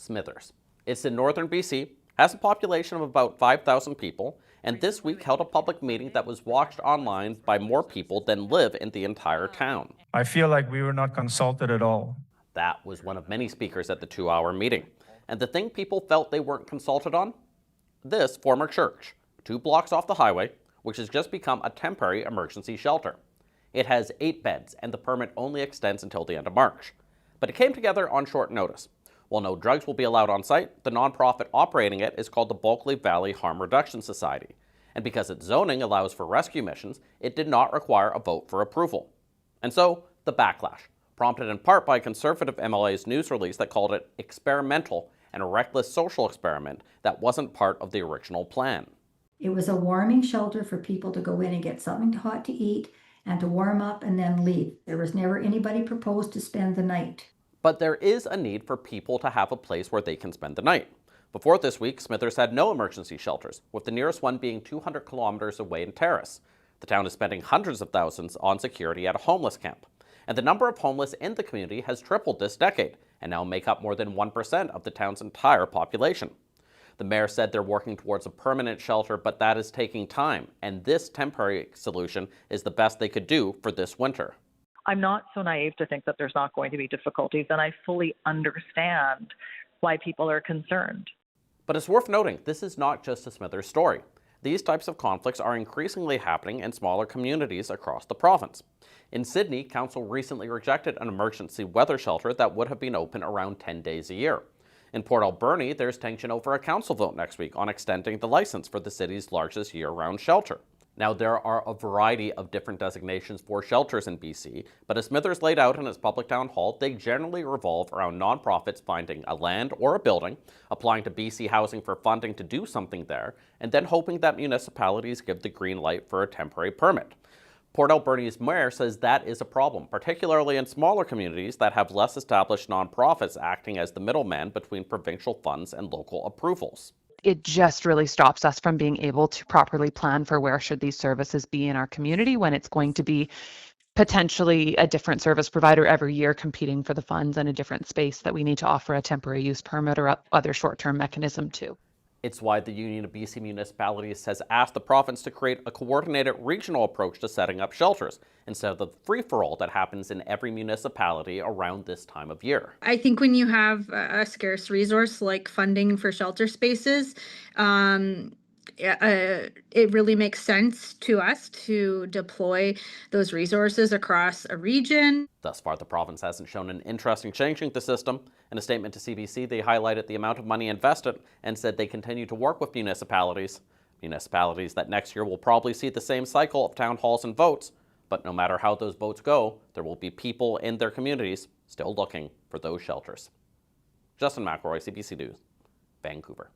Smithers. It's in northern BC, has a population of about 5,000 people, and this week held a public meeting that was watched online by more people than live in the entire town. I feel like we were not consulted at all. That was one of many speakers at the 2-hour meeting. And the thing people felt they weren't consulted on? This former church, 2 blocks off the highway, which has just become a temporary emergency shelter. It has 8 beds, and the permit only extends until the end of March. But it came together on short notice. While no drugs will be allowed on site, the nonprofit operating it is called the Bulkley Valley Harm Reduction Society. And because its zoning allows for rescue missions, it did not require a vote for approval. And so, the backlash, prompted in part by Conservative MLA's news release that called it experimental and a reckless social experiment that wasn't part of the original plan. It was a warming shelter for people to go in and get something hot to eat and to warm up and then leave. There was never anybody proposed to spend the night. But there is a need for people to have a place where they can spend the night. Before this week, Smithers had no emergency shelters, with the nearest one being 200 kilometers away in Terrace. The town is spending hundreds of thousands on security at a homeless camp. And the number of homeless in the community has tripled this decade, and now make up more than 1% of the town's entire population. The mayor said they're working towards a permanent shelter, but that is taking time, and this temporary solution is the best they could do for this winter. I'm not so naive to think that there's not going to be difficulties, and I fully understand why people are concerned. But it's worth noting, this is not just a Smithers story. These types of conflicts are increasingly happening in smaller communities across the province. In Sydney, council recently rejected an emergency weather shelter that would have been open around 10 days a year. In Port Alberni, there's tension over a council vote next week on extending the license for the city's largest year-round shelter. Now, there are a variety of different designations for shelters in BC, but as Smithers laid out in its public town hall, they generally revolve around nonprofits finding a land or a building, applying to BC Housing for funding to do something there, and then hoping that municipalities give the green light for a temporary permit. Port Alberni's mayor says that is a problem, particularly in smaller communities that have less established nonprofits acting as the middleman between provincial funds and local approvals. It just really stops us from being able to properly plan for where should these services be in our community when it's going to be potentially a different service provider every year competing for the funds in a different space that we need to offer a temporary use permit or other short-term mechanism to. It's why the Union of BC Municipalities has asked the province to create a coordinated regional approach to setting up shelters, instead of the free-for-all that happens in every municipality around this time of year. I think when you have a scarce resource like funding for shelter spaces, it really makes sense to us to deploy those resources across a region. Thus far, the province hasn't shown an interest in changing the system. In a statement to CBC, they highlighted the amount of money invested and said they continue to work with municipalities that next year will probably see the same cycle of town halls and votes. But no matter how those votes go, there will be people in their communities still looking for those shelters. Justin McElroy, CBC News, Vancouver.